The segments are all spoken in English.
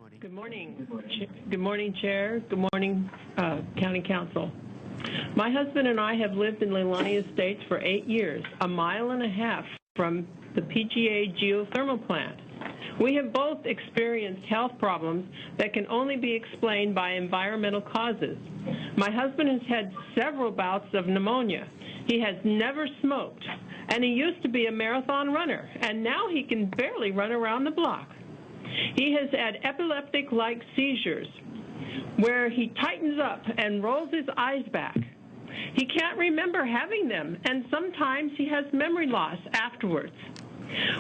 morning. Good morning. Good morning, Chair. Good morning, County Council. My husband and I have lived in Leilani Estates for 8 years, a mile and a half from the PGA geothermal plant. We have both experienced health problems that can only be explained by environmental causes. My husband has had several bouts of pneumonia. He has never smoked, and he used to be a marathon runner, and now he can barely run around the block. He has had epileptic-like seizures where he tightens up and rolls his eyes back. He can't remember having them, and sometimes he has memory loss afterwards.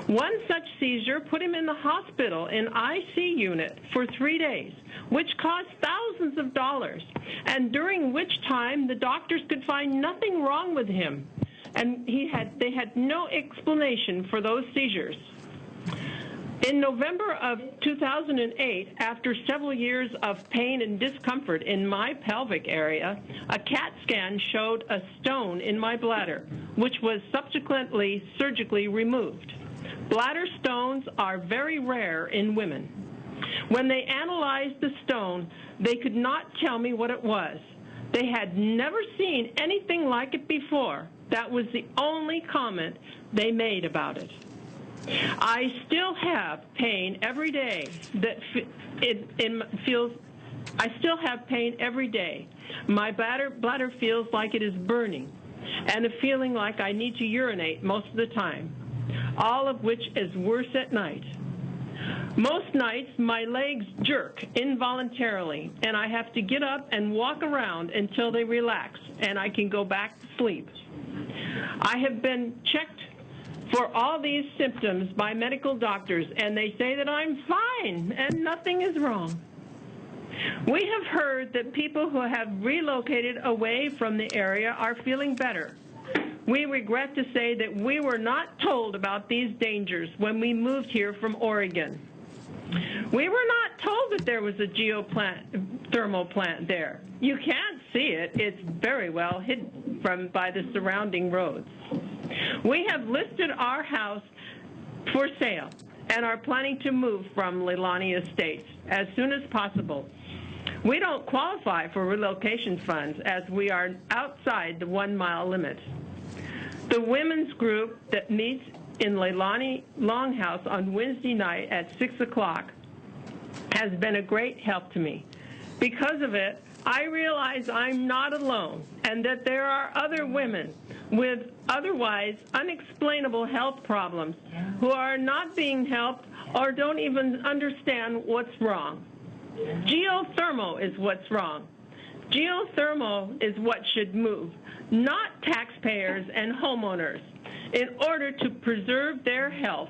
One such seizure put him in the hospital in IC unit for 3 days, which cost thousands of dollars, and during which time the doctors could find nothing wrong with him, and they had no explanation for those seizures. In November of 2008, after several years of pain and discomfort in my pelvic area, a CAT scan showed a stone in my bladder, which was subsequently surgically removed. Bladder stones are very rare in women. When they analyzed the stone, they could not tell me what it was. They had never seen anything like it before. That was the only comment they made about it. I still have pain every day I still have pain every day. My bladder feels like it is burning and a feeling like I need to urinate most of the time, all of which is worse at night. Most nights my legs jerk involuntarily and I have to get up and walk around until they relax and I can go back to sleep. I have been checked for all these symptoms by medical doctors, and they say that I'm fine and nothing is wrong. We have heard that people who have relocated away from the area are feeling better. We regret to say that we were not told about these dangers when we moved here from Oregon. We were not told that there was a geothermal plant there. You can't see it. It's very well hidden by the surrounding roads. We have listed our house for sale and are planning to move from Leilani Estates as soon as possible. We don't qualify for relocation funds as we are outside the 1 mile limit. The women's group that meets in Leilani Longhouse on Wednesday night at 6 o'clock has been a great help to me. Because of it, I realize I'm not alone and that there are other women with otherwise unexplainable health problems who are not being helped or don't even understand what's wrong. Geothermal is what's wrong. Geothermal is what should move, not taxpayers and homeowners, in order to preserve their health.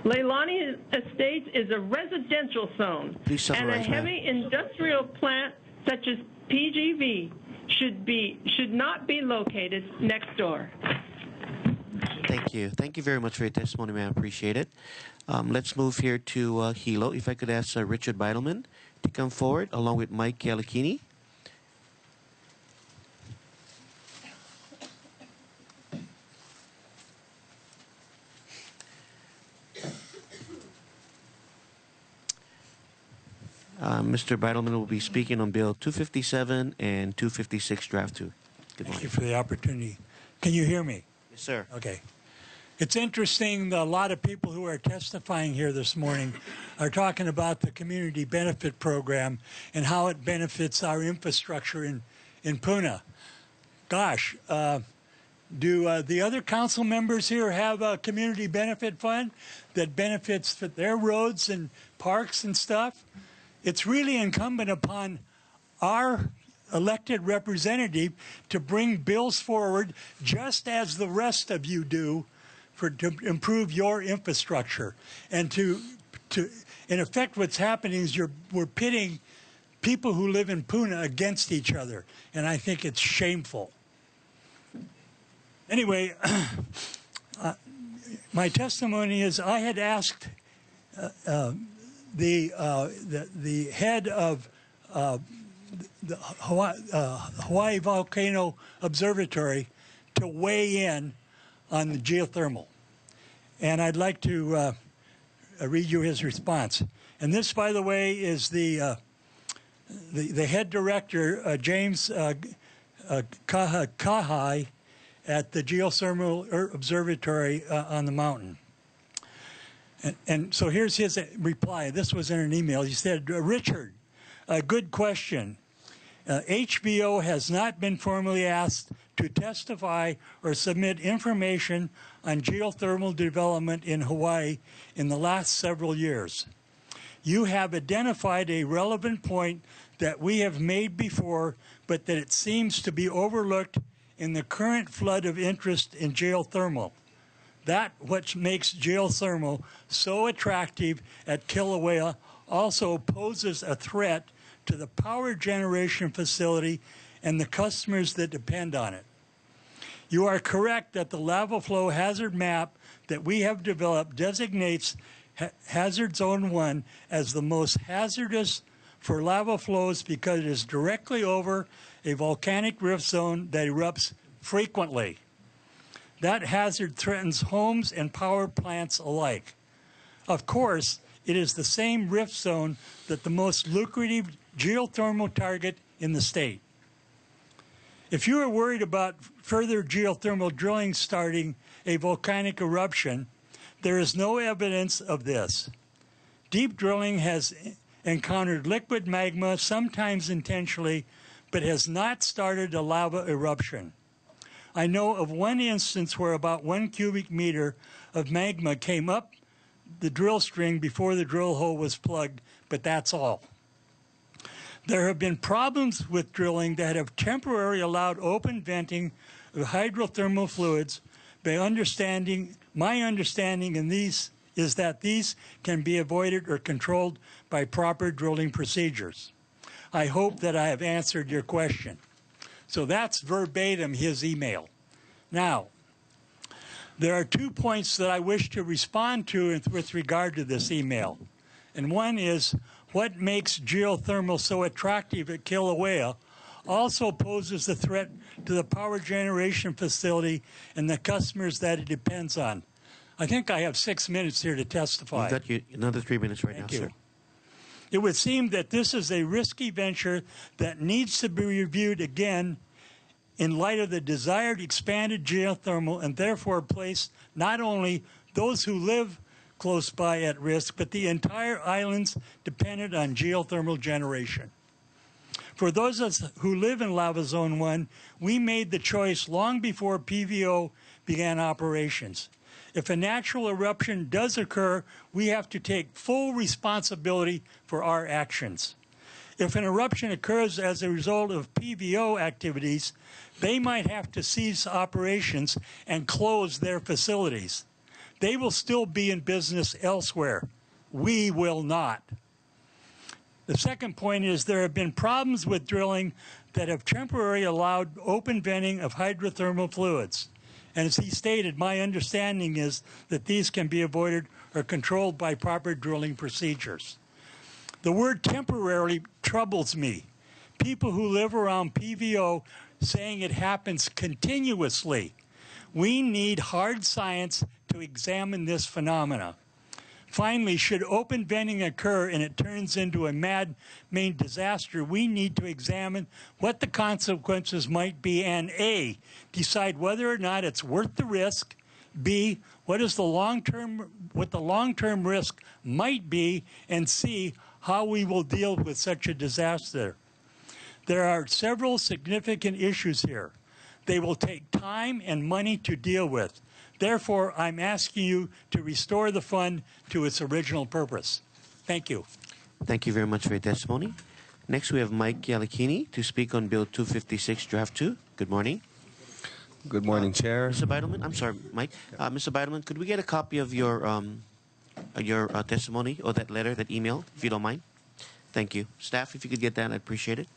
Leilani Estates is a residential zone, and a heavy industrial plant such as PGV should not be located next door. Thank you. Thank you very much for your testimony, ma'am. Appreciate it. Let's move here to Hilo. If I could ask Richard Bidleman to come forward along with Mike Kaleikini. Mr. Bidleman will be speaking on Bill 257 and 256 Draft 2. Good morning. Thank you for the opportunity. Can you hear me? Yes, sir. Okay. It's interesting, a lot of people who are testifying here this morning are talking about the community benefit program and how it benefits our infrastructure in Puna. Gosh, do the other council members here have a community benefit fund that benefits for their roads and parks and stuff? It's really incumbent upon our elected representative to bring bills forward just as the rest of you do to improve your infrastructure. And to in effect, what's happening is we're pitting people who live in Puna against each other. And I think it's shameful. Anyway, my testimony is I had asked the head of the Hawaii Volcano Observatory to weigh in on the geothermal. And I'd like to read you his response. And this, by the way, is the head director, James Kahai, at the Geothermal Observatory on the mountain. And so here's his reply. This was in an email. He said, Richard, a good question. HBO has not been formally asked to testify or submit information on geothermal development in Hawaii in the last several years. You have identified a relevant point that we have made before, but that it seems to be overlooked in the current flood of interest in geothermal. That which makes geothermal so attractive at Kilauea also poses a threat to the power generation facility and the customers that depend on it. You are correct that the lava flow hazard map that we have developed designates Hazard Zone 1 as the most hazardous for lava flows because it is directly over a volcanic rift zone that erupts frequently. That hazard threatens homes and power plants alike. Of course, it is the same rift zone that the most lucrative geothermal target in the state. If you are worried about further geothermal drilling starting a volcanic eruption, there is no evidence of this. Deep drilling has encountered liquid magma, sometimes intentionally, but has not started a lava eruption. I know of one instance where about 1 cubic meter of magma came up the drill string before the drill hole was plugged, but that's all. There have been problems with drilling that have temporarily allowed open venting of hydrothermal fluids. My understanding in these is that these can be avoided or controlled by proper drilling procedures. I hope that I have answered your question. So that's verbatim his email. Now, there are 2 points that I wish to respond to with regard to this email. And one is, what makes geothermal so attractive at Kilauea also poses a threat to the power generation facility and the customers that it depends on. I think I have 6 minutes here to testify. You've got another 3 minutes right now, sir. It would seem that this is a risky venture that needs to be reviewed again in light of the desired expanded geothermal and therefore place not only those who live close by at risk, but the entire islands dependent on geothermal generation. For those of us who live in Lava Zone 1, we made the choice long before PVO began operations. If a natural eruption does occur, we have to take full responsibility for our actions. If an eruption occurs as a result of PVO activities, they might have to cease operations and close their facilities. They will still be in business elsewhere. We will not. The second point is there have been problems with drilling that have temporarily allowed open venting of hydrothermal fluids. And as he stated, my understanding is that these can be avoided or controlled by proper drilling procedures. The word temporarily troubles me. People who live around PVO saying it happens continuously. We need hard science to examine this phenomena. Finally, should open venting occur and it turns into a man-made disaster, we need to examine what the consequences might be and A, decide whether or not it's worth the risk, B, what the long-term risk might be, and C, how we will deal with such a disaster. There are several significant issues here. They will take time and money to deal with. Therefore, I'm asking you to restore the fund to its original purpose. Thank you. Thank you very much for your testimony. Next, we have Mike Kaleikini to speak on Bill 256, Draft 2. Good morning. Good morning, Chair. Mr. Bidleman, I'm sorry, Mike. Mr. Bidleman, could we get a copy of your testimony or that letter, that email, if you don't mind? Thank you. Staff, if you could get that, I'd appreciate it.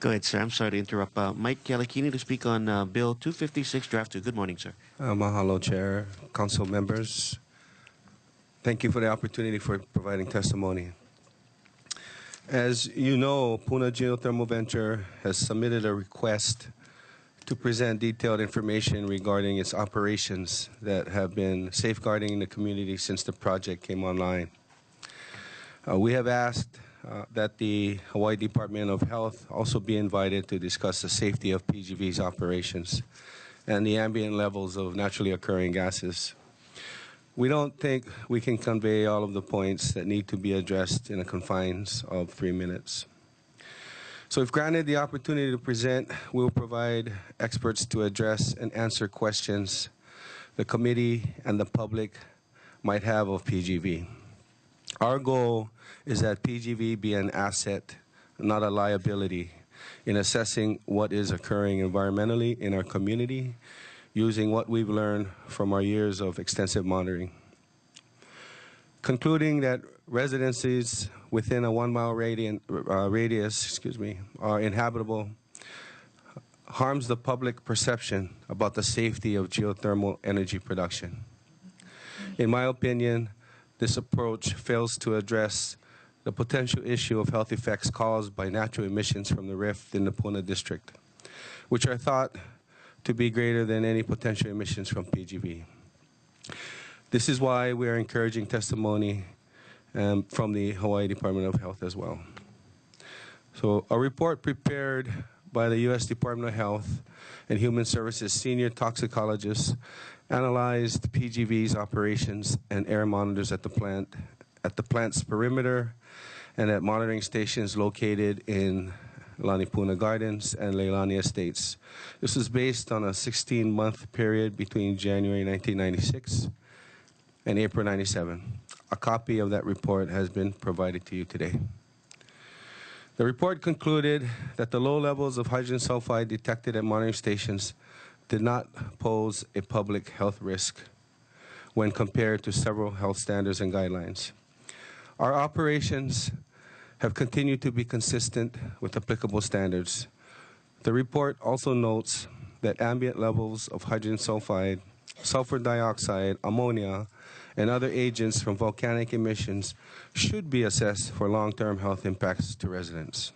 Go ahead, sir. I'm sorry to interrupt. Mike Kaleikini to speak on Bill 256, Draft 2. Good morning, sir. Mahalo, Chair, Council members. Thank you for the opportunity for providing testimony. As you know, Puna Geothermal Venture has submitted a request to present detailed information regarding its operations that have been safeguarding the community since the project came online. We have asked that the Hawaii Department of Health also be invited to discuss the safety of PGV's operations and the ambient levels of naturally occurring gases. We don't think we can convey all of the points that need to be addressed in the confines of 3 minutes. So if granted the opportunity to present, we will provide experts to address and answer questions the committee and the public might have of PGV. Our goal is that PGV be an asset, not a liability, in assessing what is occurring environmentally in our community, using what we've learned from our years of extensive monitoring. Concluding that residences within a 1 mile radius are inhabitable harms the public perception about the safety of geothermal energy production. In my opinion, this approach fails to address the potential issue of health effects caused by natural emissions from the rift in the Puna district, which are thought to be greater than any potential emissions from PGV. This is why we are encouraging testimony from the Hawaii Department of Health as well. So a report prepared by the U.S. Department of Health and Human Services senior toxicologist analyzed PGV's operations and air monitors at the plant's perimeter and at monitoring stations located in Leilani Puna Gardens and Leilani Estates. This was based on a 16-month period between January 1996 and April 97. A copy of that report has been provided to you today. The report concluded that the low levels of hydrogen sulfide detected at monitoring stations did not pose a public health risk when compared to several health standards and guidelines. Our operations have continued to be consistent with applicable standards. The report also notes that ambient levels of hydrogen sulfide, sulfur dioxide, ammonia, and other agents from volcanic emissions should be assessed for long-term health impacts to residents.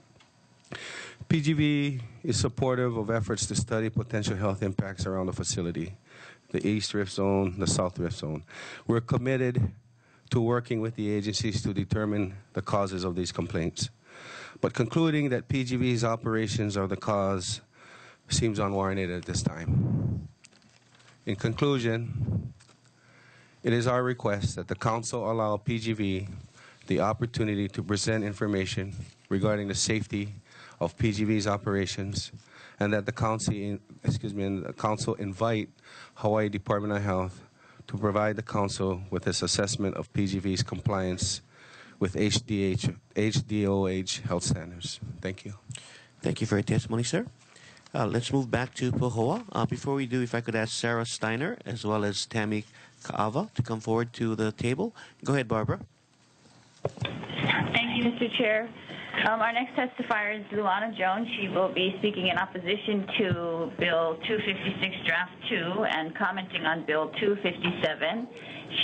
PGV is supportive of efforts to study potential health impacts around the facility, the East Rift Zone, the South Rift Zone. We're committed to working with the agencies to determine the causes of these complaints. But concluding that PGV's operations are the cause seems unwarranted at this time. In conclusion, it is our request that the Council allow PGV the opportunity to present information regarding the safety of PGV's operations, and that the Council invite Hawaii Department of Health to provide the Council with its assessment of PGV's compliance with HDOH health standards. Thank you. Thank you for your testimony, sir. Let's move back to Pohoa. Before we do, if I could ask Sarah Steiner as well as Tammy Kaava to come forward to the table. Go ahead, Barbara. Thank you, Mr. Chair. Our next testifier is Luana Jones. She will be speaking in opposition to Bill 256 Draft 2 and commenting on Bill 257.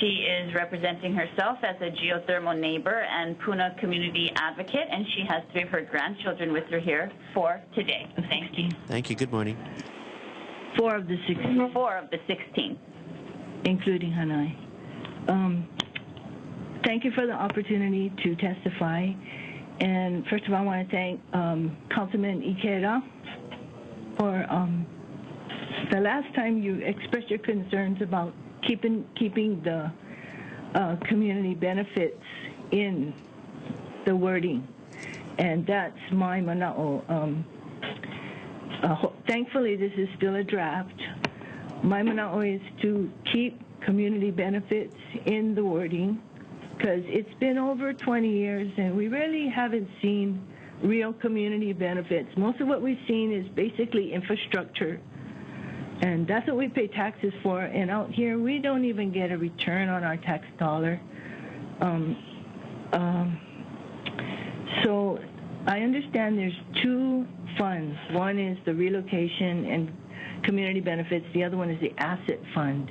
She is representing herself as a geothermal neighbor and Puna community advocate, and she has 3 of her grandchildren with her here for today. Thank you. Thank you. Good morning. 4 of the 16. 4 of the 16. Including Hanai. Thank you for the opportunity to testify. And first of all, I want to thank Councilman Ikeda for the last time you expressed your concerns about keeping the community benefits in the wording. And that's my mana'o. Thankfully, this is still a draft. My mana'o is to keep community benefits in the wording, because it's been over 20 years and we really haven't seen real community benefits. Most of what we've seen is basically infrastructure, and that's what we pay taxes for. And out here, we don't even get a return on our tax dollar. So I understand there's 2 funds. One is the relocation and community benefits. The other one is the asset fund.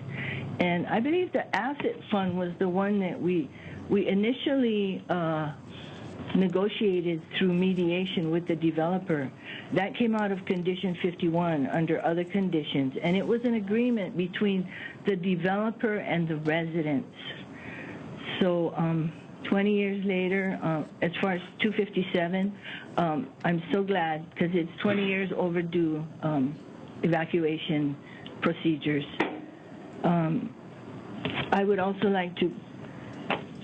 And I believe the asset fund was the one that we initially negotiated through mediation with the developer. That came out of Condition 51 under other conditions, and it was an agreement between the developer and the residents. So 20 years later, as far as 257, I'm so glad because it's 20 years overdue evacuation procedures. I would also like to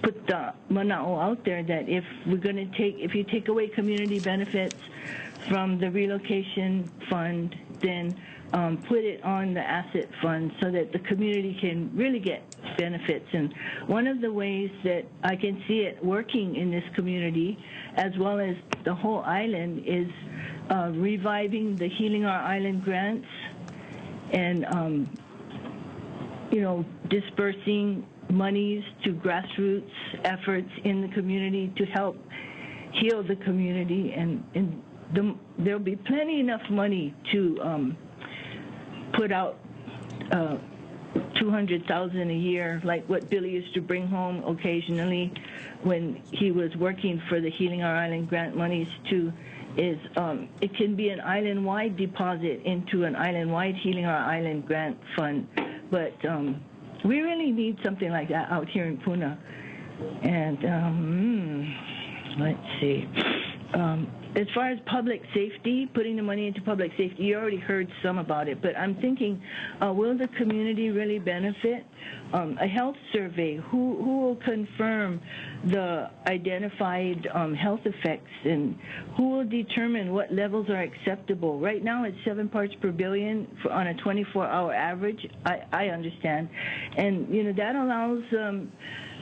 put the mana'o out there that if you take away community benefits from the relocation fund, then put it on the asset fund so that the community can really get benefits. And one of the ways that I can see it working in this community, as well as the whole island, is reviving the Healing Our Island grants and, dispersing monies to grassroots efforts in the community to help heal the community. And there'll be plenty enough money to put out $200,000 a year, like what Billy used to bring home occasionally when he was working for the Healing Our Island grant monies too. It can be an island-wide deposit into an island-wide Healing Our Island grant fund, but we really need something like that out here in Puna. And let's see. As far as public safety, putting the money into public safety, you already heard some about it, but I'm thinking, will the community really benefit? A health survey, who will confirm the identified health effects, and who will determine what levels are acceptable? Right now it's 7 parts per billion on a 24-hour average, I understand. And, that allows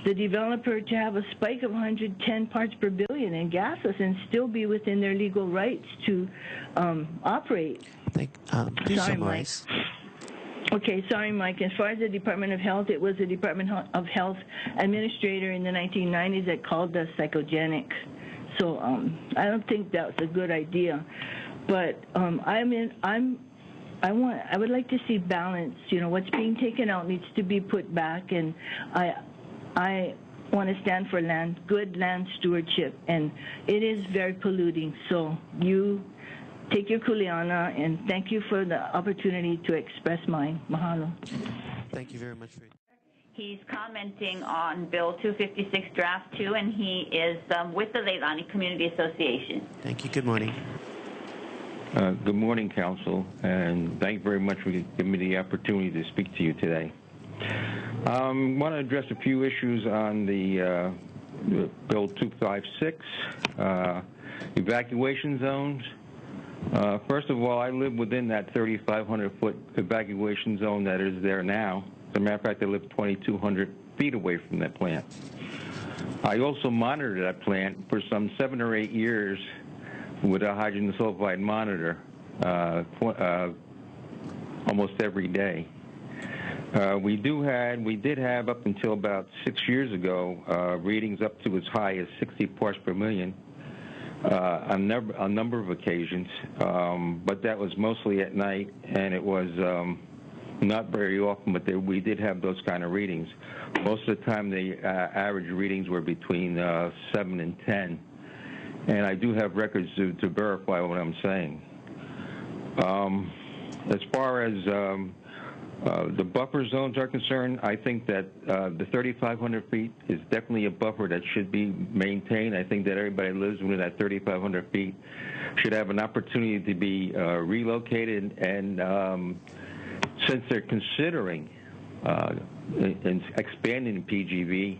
the developer to have a spike of 110 parts per billion in gases and still be within their legal rights to operate. Please summarize. Okay, sorry, Mike. As far as the Department of Health, it was the Department of Health administrator in the 1990s that called us psychogenic. So I don't think that's a good idea. But I would like to see balance. What's being taken out needs to be put back, and I want to stand for good land stewardship, and it is very polluting. So you take your kuleana, and thank you for the opportunity to express mine. Mahalo. Thank you very much for He's commenting on Bill 256 Draft 2, and he is with the Leilani Community Association. Thank you. Good morning. Good morning, Council, and thank you very much for giving me the opportunity to speak to you today. I want to address a few issues on the Bill 256, evacuation zones. First of all, I live within that 3,500-foot evacuation zone that is there now. As a matter of fact, I live 2,200 feet away from that plant. I also monitored that plant for some 7 or 8 years with a hydrogen sulfide monitor almost every day. We did have up until about 6 years ago readings up to as high as 60 parts per million on a number of occasions, but that was mostly at night, and it was not very often, but we did have those kind of readings. Most of the time, the average readings were between 7 and 10, and I do have records to verify what I'm saying. As far as the buffer zones are concerned, I think that the 3,500 feet is definitely a buffer that should be maintained. I think that everybody who lives within that 3,500 feet should have an opportunity to be relocated. And since they're considering expanding PGV,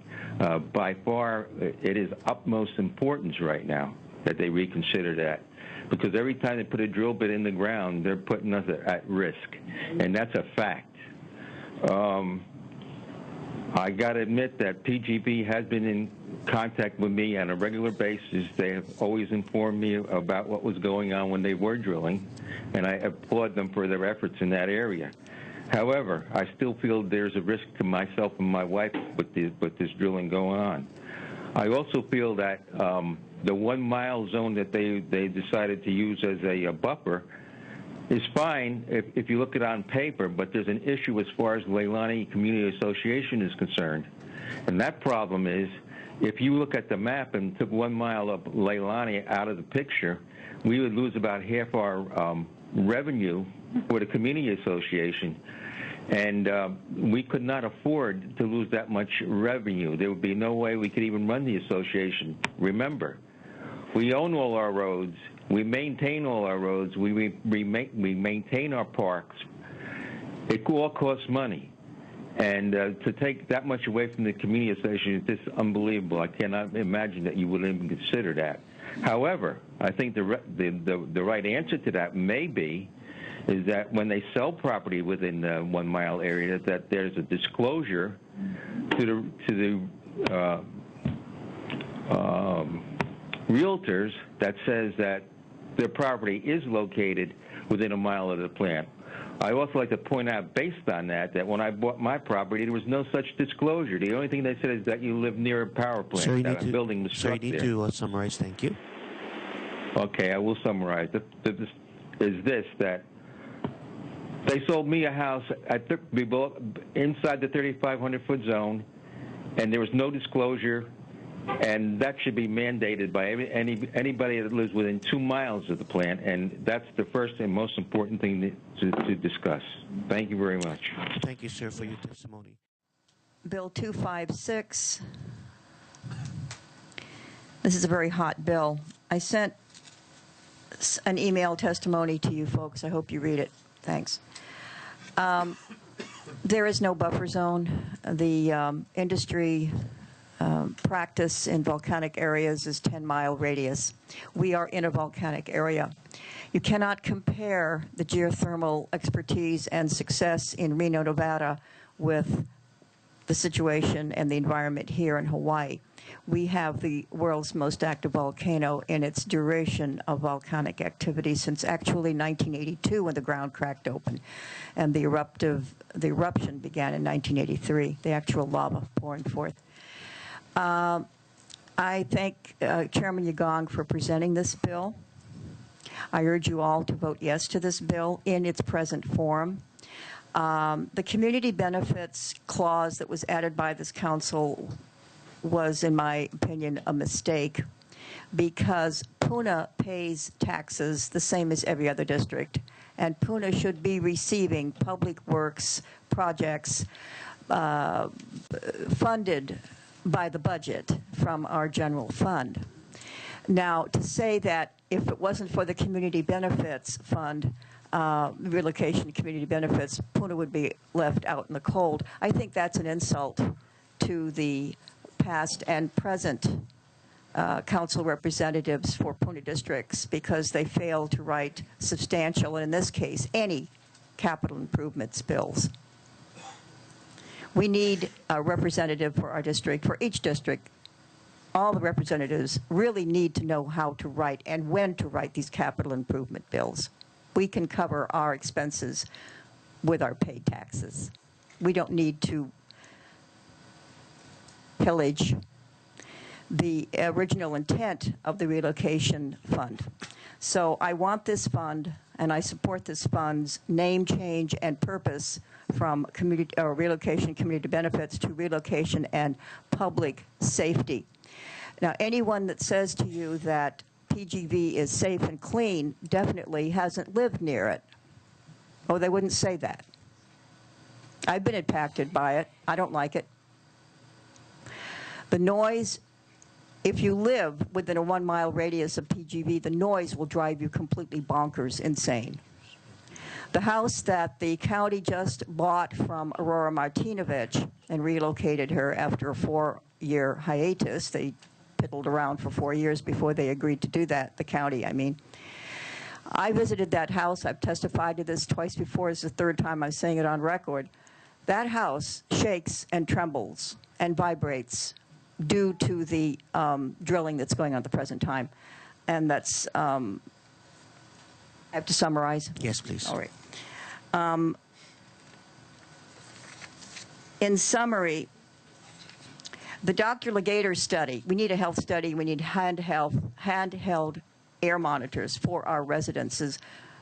by far it is utmost importance right now that they reconsider that. Because every time they put a drill bit in the ground, they're putting us at risk, and that's a fact. I got to admit that PGV has been in contact with me on a regular basis. They have always informed me about what was going on when they were drilling, and I applaud them for their efforts in that area. However, I still feel there's a risk to myself and my wife with this drilling going on. I also feel that the 1 mile zone that they decided to use as a buffer is fine if you look at it on paper, but there's an issue as far as Leilani Community Association is concerned. And that problem is, if you look at the map and took 1 mile of Leilani out of the picture, we would lose about half our revenue for the community association. And we could not afford to lose that much revenue. There would be no way we could even run the association. Remember, we own all our roads. We maintain all our roads. We maintain our parks. It all costs money. And to take that much away from the community association is just unbelievable. I cannot imagine that you would even consider that. However, I think the right answer to that may be is that when they sell property within the 1 mile area, that there's a disclosure to the realtors that says that their property is located within a mile of the plant. I also like to point out, based on that, that when I bought my property, there was no such disclosure. The only thing they said is that you live near a power plant, that a building was struck there. Sir, you need to summarize. Thank you. Okay, I will summarize. That they sold me a house inside the 3,500-foot zone, and there was no disclosure, and that should be mandated by anybody that lives within 2 miles of the plant, and that's the first and most important thing to discuss. Thank you very much. Thank you, sir, for your testimony. Bill 256. This is a very hot bill. I sent an email testimony to you folks. I hope you read it. Thanks. There is no buffer zone. The industry practice in volcanic areas is 10-mile radius. We are in a volcanic area. You cannot compare the geothermal expertise and success in Reno, Nevada with the situation and the environment here in Hawaii. We have the world's most active volcano in its duration of volcanic activity since actually 1982 when the ground cracked open, and the eruption began in 1983, the actual lava pouring forth. I thank Chairman Yagong for presenting this bill. I urge you all to vote yes to this bill in its present form. The community benefits clause that was added by this council was, in my opinion, a mistake, because Puna pays taxes the same as every other district, and Puna should be receiving public works projects funded by the budget from our general fund. Now, to say that if it wasn't for the community benefits fund, relocation community benefits, Puna would be left out in the cold, I think that's an insult to the past and present council representatives for Puna districts, because they fail to write substantial, and in this case, any capital improvements bills. We need a representative for our district, for each district. All the representatives really need to know how to write and when to write these capital improvement bills. We can cover our expenses with our paid taxes. We don't need to pillage the original intent of the relocation fund. So I want this fund, and I support this fund's name change and purpose from relocation community benefits to relocation and public safety. Now, anyone that says to you that PGV is safe and clean definitely hasn't lived near it. Oh, they wouldn't say that. I've been impacted by it. I don't like it. The noise, if you live within a 1 mile radius of PGV, the noise will drive you completely bonkers, insane. The house that the county just bought from Aurora Martinovich and relocated her after a 4-year hiatus, they piddled around for 4 years before they agreed to do that, the county, I mean. I visited that house. I've testified to this twice before. It's the third time I'm saying it on record. That house shakes and trembles and vibrates due to the drilling that's going on at the present time. And that's, I have to summarize? Yes, please. All right. In summary, the Dr. Legator study, we need a health study, we need handheld air monitors for our residences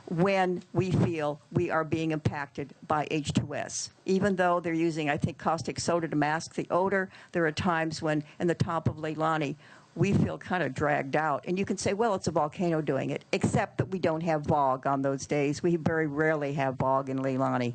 when we feel we are being impacted by H2S. Even though they're using, I think, caustic soda to mask the odor, there are times when, in the top of Leilani, we feel kind of dragged out. And you can say, well, it's a volcano doing it, except that we don't have VOG on those days. We very rarely have VOG in Leilani.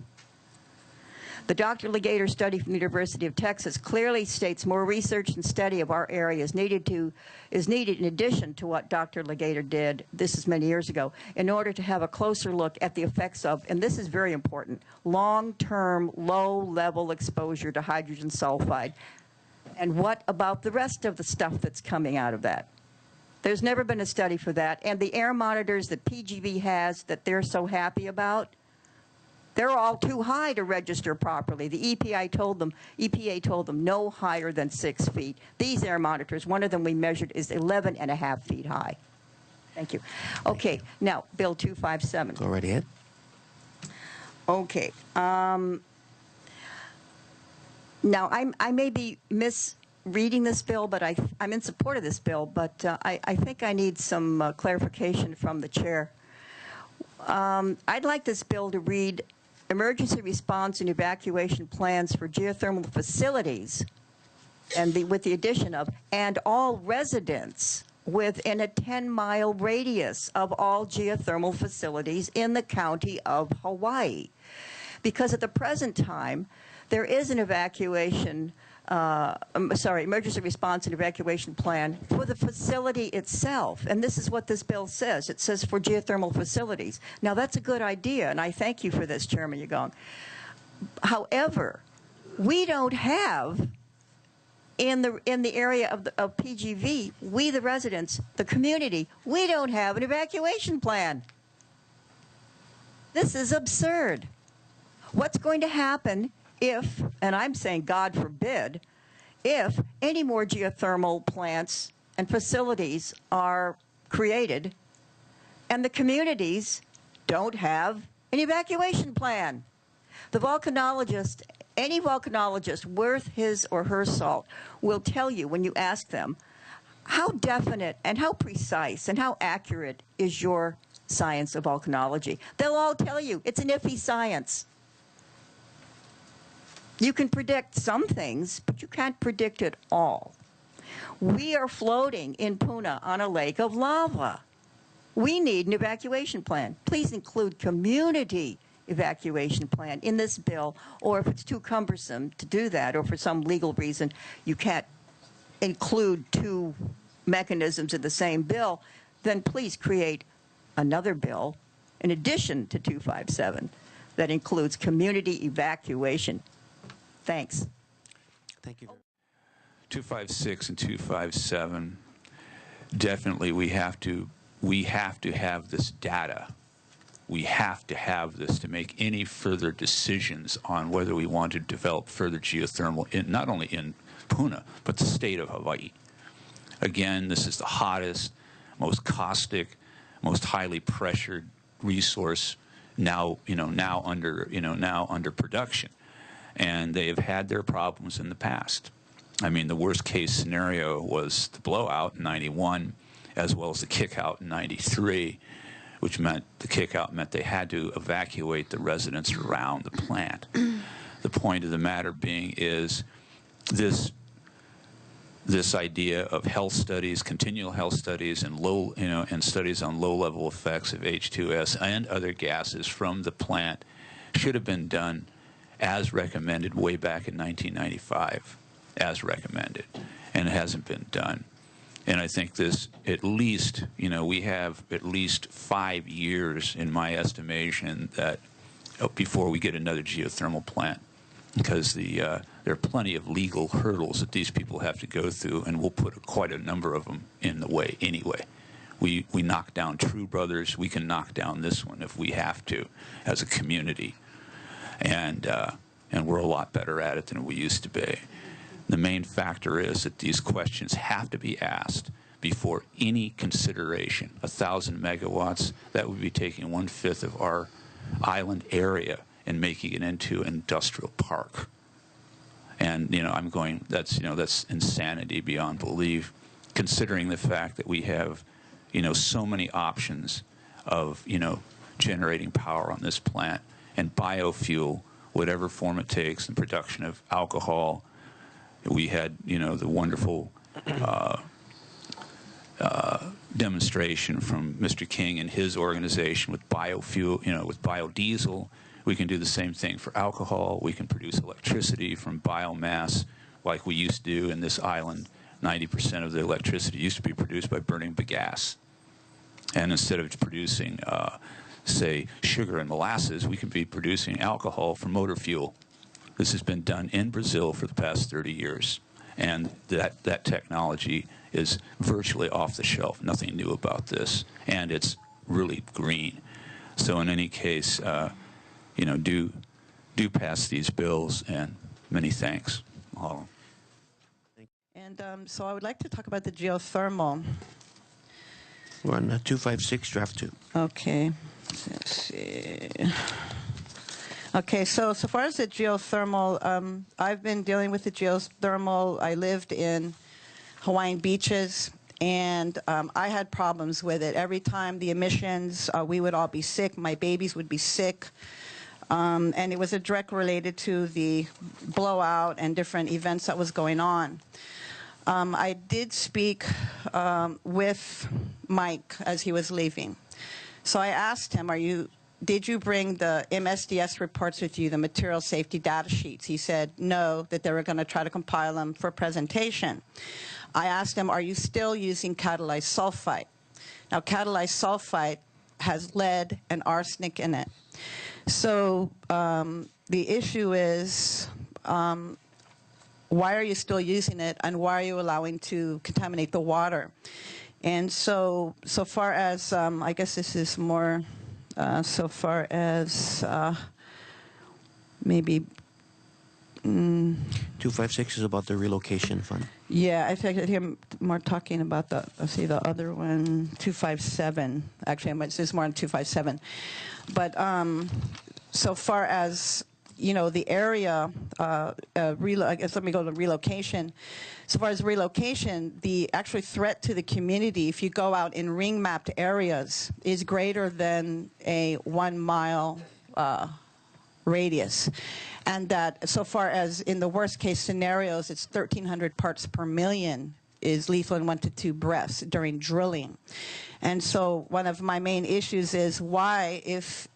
The Dr. Legator study from the University of Texas clearly states more research and study of our area is needed in addition to what Dr. Legator did, this is many years ago, in order to have a closer look at the effects of, and this is very important, long-term, low-level exposure to hydrogen sulfide. And what about the rest of the stuff that's coming out of that? There's never been a study for that. And the air monitors that PGV has that they're so happy about, they're all too high to register properly. The EPA told them no higher than 6 feet. These air monitors, one of them we measured is 11.5 feet high. Thank you. Okay, now Bill 257. Go right ahead. Okay. Now I may be misreading this bill, but I'm in support of this bill. But I think I need some clarification from the chair. I'd like this bill to read emergency response and evacuation plans for geothermal facilities, and with the addition of, and all residents within a 10-mile radius of all geothermal facilities in the county of Hawaii. Because at the present time, there is an emergency response and evacuation plan for the facility itself. And this is what this bill says. It says for geothermal facilities. Now, that's a good idea, and I thank you for this, Chairman Yagong. However, we don't have, in the area of PGV, we the residents, the community, we don't have an evacuation plan. This is absurd. What's going to happen if, and I'm saying God forbid, if any more geothermal plants and facilities are created and the communities don't have an evacuation plan? The volcanologist, any volcanologist worth his or her salt will tell you when you ask them, how definite and how precise and how accurate is your science of volcanology? They'll all tell you it's an iffy science. You can predict some things, but you can't predict it all. We are floating in Puna on a lake of lava. We need an evacuation plan. Please include community evacuation plan in this bill, or if it's too cumbersome to do that, or for some legal reason you can't include two mechanisms in the same bill, then please create another bill in addition to 257 that includes community evacuation. Thanks. Thank you. 256 and 257, definitely we have to have this data. We have to have this to make any further decisions on whether we want to develop further geothermal, not only in Puna, but the state of Hawaii. Again, this is the hottest, most caustic, most highly pressured resource now under production. And they have had their problems in the past. I mean, the worst case scenario was the blowout in 91, as well as the kickout in 93, which meant the kickout meant they had to evacuate the residents around the plant. The point of the matter being is this idea of health studies, continual health studies, and and studies on low-level effects of H2S and other gases from the plant should have been done as recommended way back in 1995, as recommended, and it hasn't been done. And I think this, at least, we have at least 5 years, in my estimation, that before we get another geothermal plant, because there are plenty of legal hurdles that these people have to go through, and we'll put quite a number of them in the way anyway. We knock down True Brothers. We can knock down this one if we have to, as a community. And we're a lot better at it than we used to be. The main factor is that these questions have to be asked before any consideration. 1,000 megawatts, that would be taking 1/5 of our island area and making it into an industrial park. And I'm going, that's insanity beyond belief, considering the fact that we have so many options of generating power on this plant, and biofuel, whatever form it takes, and production of alcohol. We had, the wonderful demonstration from Mr. King and his organization with biofuel, with biodiesel, We can do the same thing for alcohol. We can produce electricity from biomass like we used to do in this island. 90% of the electricity used to be produced by burning the gas. And instead of producing, say, sugar and molasses, we can be producing alcohol from motor fuel. This has been done in Brazil for the past 30 years. And that technology is virtually off the shelf. Nothing new about this. And it's really green. So in any case, you know, do pass these bills, and many thanks. And so I would like to talk about the geothermal. We're on 256, draft 2. Okay. Let's see. Okay, so far as the geothermal, I've been dealing with the geothermal. I lived in Hawaiian beaches, and I had problems with it. Every time the emissions, we would all be sick. My babies would be sick. And it was a direct related to the blowout and different events that was going on. I did speak with Mike as he was leaving. So I asked him, did you bring the MSDS reports with you, the material safety data sheets? He said no, that they were going to try to compile them for presentation. I asked him, are you still using catalyzed sulfite? Now, catalyzed sulfite has lead and arsenic in it. So the issue is, why are you still using it, and why are you allowing to contaminate the water? And so far as, I guess this is more, so far as maybe... 256 is about the relocation fund. Yeah, I think I'm more talking about the, let's see, the other one, 257. Actually, this is more on 257. But so far as, you know, the area, I guess let me go to relocation. So far as relocation, the actual threat to the community, if you go out in ring-mapped areas, is greater than a 1 mile radius. And that so far as in the worst case scenarios, it's 1,300 parts per million is lethal in 1 to 2 breaths during drilling. And so one of my main issues is why, if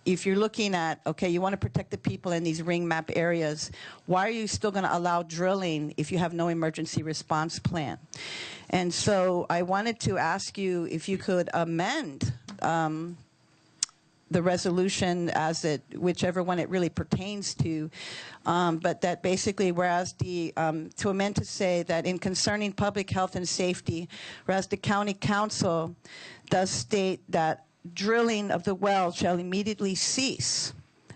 you're looking at, okay, you want to protect the people in these ring map areas, why are you still going to allow drilling if you have no emergency response plan? And so I wanted to ask you if you could amend the resolution as it, whichever one it really pertains to, but that basically, whereas the, to amend to say that in concerning public health and safety, whereas the county council does state that drilling of the well shall immediately cease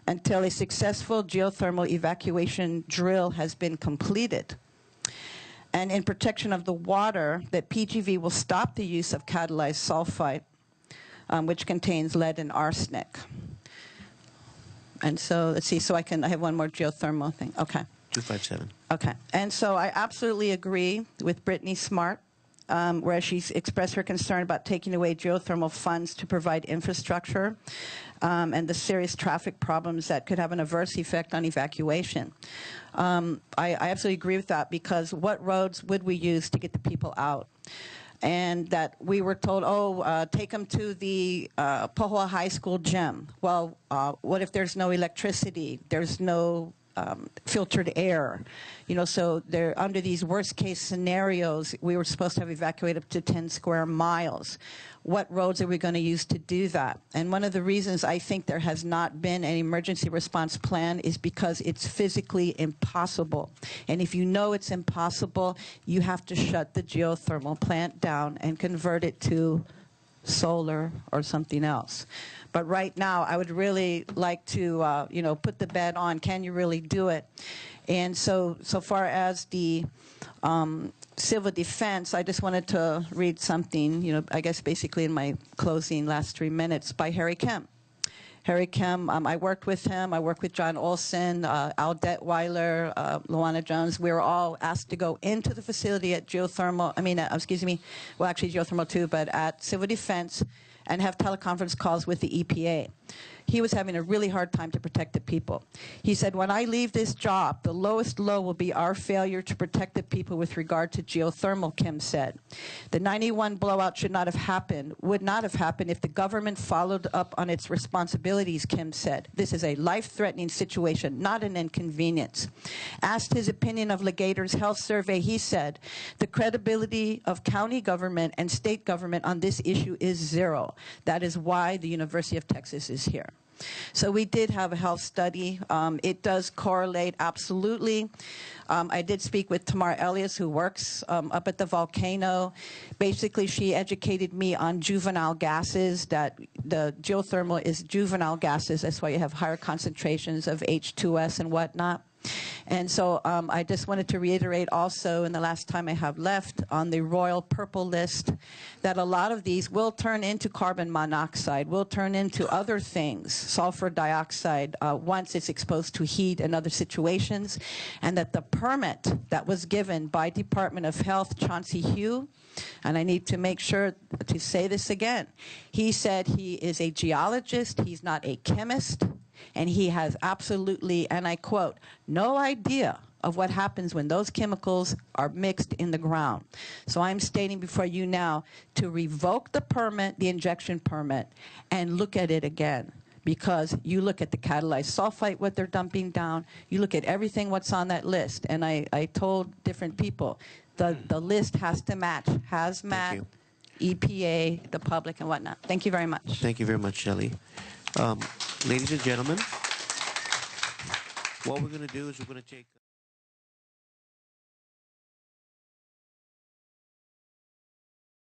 until a successful geothermal evacuation drill has been completed. And in protection of the water, that PGV will stop the use of catalyzed sulfite, which contains lead and arsenic. And so, let's see, so I have one more geothermal thing. Okay. 257. Okay. And so I absolutely agree with Brittany Smart, where she's expressed her concern about taking away geothermal funds to provide infrastructure and the serious traffic problems that could have an adverse effect on evacuation. I absolutely agree with that, because what roads would we use to get the people out? And that we were told, oh, take them to the Pohoa High School gym. Well, what if there's no electricity? There's no filtered air. You know, so they're under these worst case scenarios, we were supposed to have evacuated up to 10 square miles. What roads are we going to use to do that? And one of the reasons I think there has not been an emergency response plan is because it's physically impossible. And if you know it's impossible, you have to shut the geothermal plant down and convert it to solar or something else. But right now, I would really like to, you know, put the bet on, can you really do it? And so far as the civil defense, I just wanted to read something, you know, I guess basically in my closing last 3 minutes, by Harry Kemp. Harry Kemp, I worked with him. I worked with John Olson, Al Detweiler, Luana Jones. We were all asked to go into the facility at geothermal, excuse me, well, actually geothermal too, but at civil defense, and have teleconference calls with the EPA. he was having a really hard time to protect the people. He said, when I leave this job, the lowest low will be our failure to protect the people with regard to geothermal, Kim said. The 91 blowout should not have happened, would not have happened if the government followed up on its responsibilities, Kim said. This is a life-threatening situation, not an inconvenience. Asked his opinion of Legator's health survey, he said, the credibility of county government and state government on this issue is zero. That is why the University of Texas is here. So we did have a health study. It does correlate absolutely. I did speak with Tamar Elias, who works up at the volcano. Basically, she educated me on juvenile gases, that the geothermal is juvenile gases. That's why you have higher concentrations of H2S and whatnot. And so I just wanted to reiterate also, in the last time I have left, on the Royal Purple list, that a lot of these will turn into carbon monoxide, will turn into other things, sulfur dioxide, once it's exposed to heat and other situations, and that the permit that was given by Department of Health, Chauncey Hugh, and I need to make sure to say this again, he said he is a geologist, he's not a chemist, and he has absolutely, and I quote, no idea of what happens when those chemicals are mixed in the ground. So I'm stating before you now to revoke the permit, the injection permit, and look at it again. Because you look at the catalyzed sulfite, what they're dumping down, you look at everything what's on that list. And I told different people, the list has to match hazmat, EPA, the public, and whatnot. Thank you very much. Thank you very much, Shelley. Ladies and gentlemen, what we're going to do is we're going to take